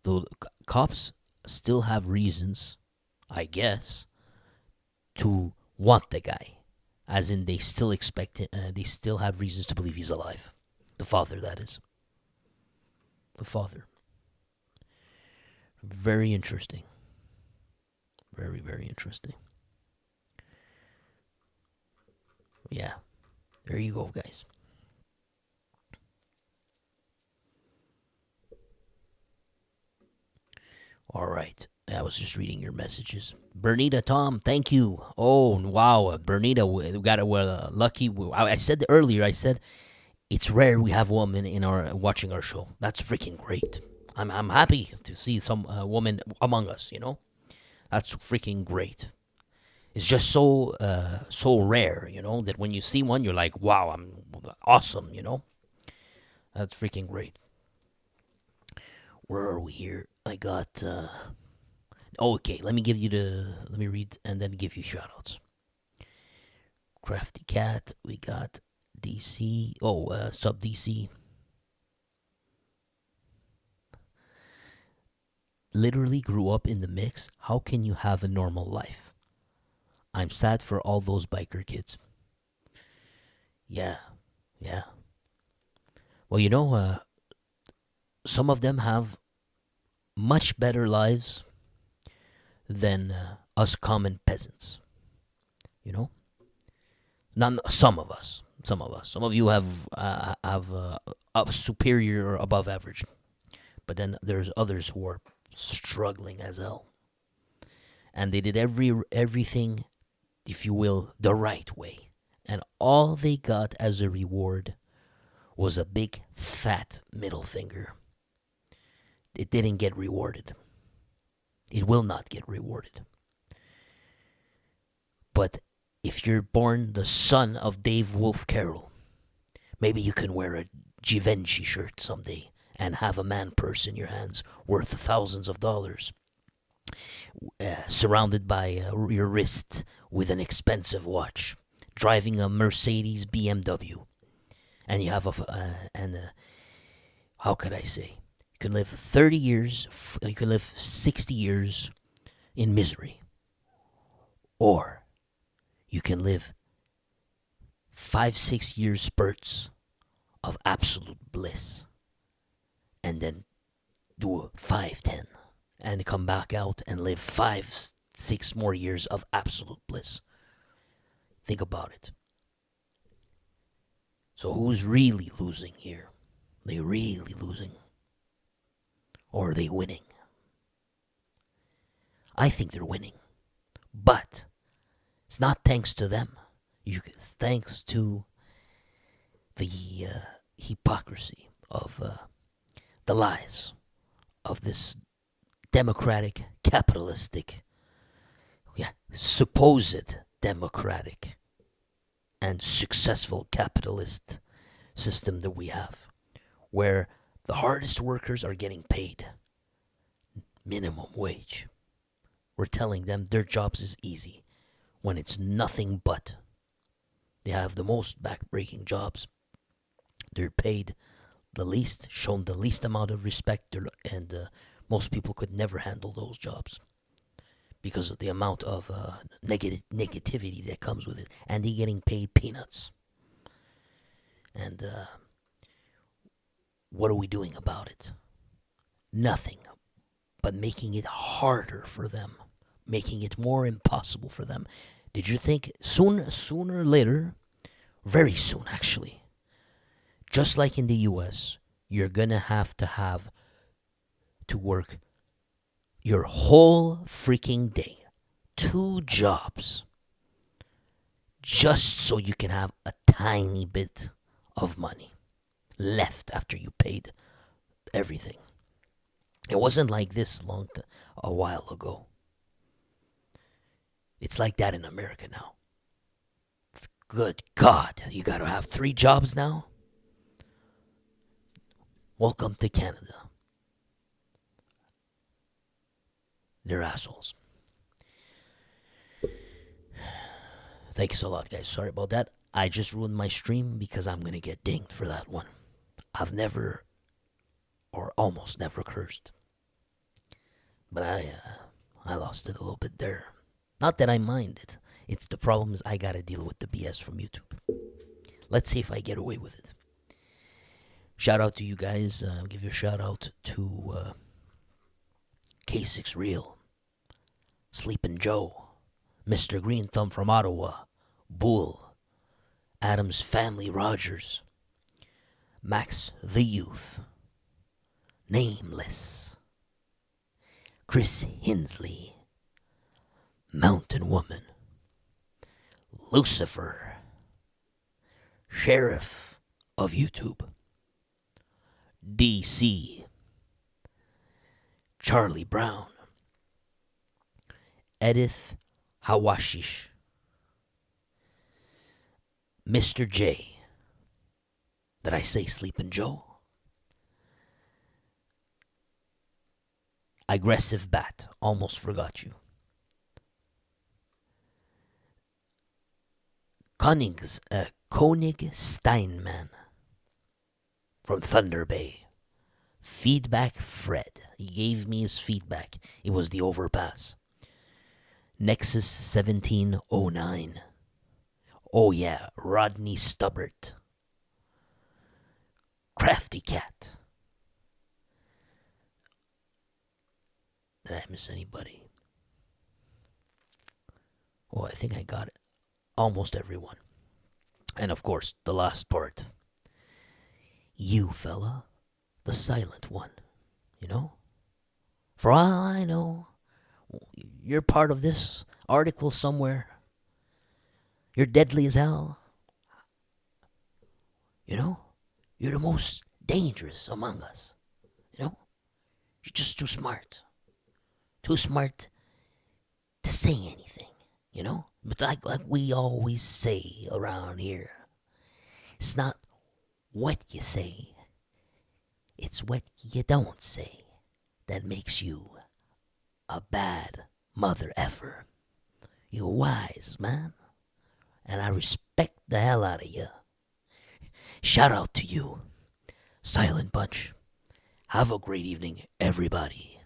The cops still have reasons, I guess, to want the guy. As in, they still expect it, they still have reasons to believe he's alive. The father, that is. The father. Very interesting. Very, very interesting. Yeah. There you go, guys. All right. I was just reading your messages. Bernita, Tom, thank you. Oh, wow. Bernita, we got it. We're lucky. I said earlier, I said, it's rare we have women in our watching our show. That's freaking great. I'm happy to see some woman among us, you know? That's freaking great. It's just so rare, you know, that when you see one, you're like, wow, I'm awesome, you know? That's freaking great. Where are we here? I got... okay, let me read and then give you shoutouts. Crafty Cat, we got DC. Sub DC. Literally grew up in the mix. How can you have a normal life? I'm sad for all those biker kids. Yeah. Well, you know, some of them have much better lives than us common peasants. You know? Some of us. Some of you have a superior or above average. But then there's others who are struggling as hell. And they did everything, if you will, the right way. And all they got as a reward was a big fat middle finger. It didn't get rewarded. It will not get rewarded. But if you're born the son of Dave Wolf Carroll, maybe you can wear a Givenchy shirt someday and have a man purse in your hands worth thousands of dollars, surrounded by your wrist with an expensive watch, driving a Mercedes BMW, and you have how could I say? You can live 30 years, you can live 60 years in misery, or you can live 5-6 years spurts of absolute bliss, and then do 5-10, and come back out and live 5-6 more years of absolute bliss. Think about it. So who's really losing here? They really losing? Or are they winning? I think they're winning. But it's not thanks to them. It's thanks to the hypocrisy of the lies of this democratic, capitalistic, supposed democratic and successful capitalist system that we have, where the hardest workers are getting paid minimum wage. We're telling them their jobs is easy when it's nothing but. They have the most back-breaking jobs. They're paid the least, shown the least amount of respect, and most people could never handle those jobs because of the amount of negativity that comes with it, and they're getting paid peanuts. And what are we doing about it? Nothing but making it harder for them, making it more impossible for them. Did you think sooner or later, very soon actually, just like in the US, you're gonna have to work your whole freaking day, 2 jobs, just so you can have a tiny bit of money left after you paid everything. It wasn't like this a while ago. It's like that in America now. Good God, you gotta have 3 jobs now? Welcome to Canada. They're assholes. Thank you so lot, guys. Sorry about that. I just ruined my stream because I'm gonna get dinged for that one. I've never, or almost never, cursed. But I lost it a little bit there. Not that I mind it. It's the problems I gotta deal with the BS from YouTube. Let's see if I get away with it. Shout out to you guys. I'll give you a shout out to K6 Real, Sleepin' Joe, Mr. Green Thumb from Ottawa, Bull, Adam's Family Rogers, Max the Youth, Nameless, Chris Hinsley, Mountain Woman, Lucifer, Sheriff of YouTube, DC, Charlie Brown, Edith Hawashish, Mr. J. Did I say Sleepin' Joe? Aggressive Bat, almost forgot you. Koenig Steinman from Thunder Bay. Feedback Fred. He gave me his feedback. It was the overpass. Nexus 1709. Oh yeah, Rodney Stubbert. Crafty Cat. Did I miss anybody? Oh, I think I got it. Almost everyone. And of course, the last part. You, fella. The silent one. You know? For all I know, you're part of this article somewhere. You're deadly as hell. You know? You're the most dangerous among us. You know? You're just too smart. Too smart to say anything. You know? But like we always say around here, it's not what you say, it's what you don't say that makes you a bad mother effer. You're wise, man. And I respect the hell out of you. Shout out to you, Silent Bunch. Have a great evening, everybody.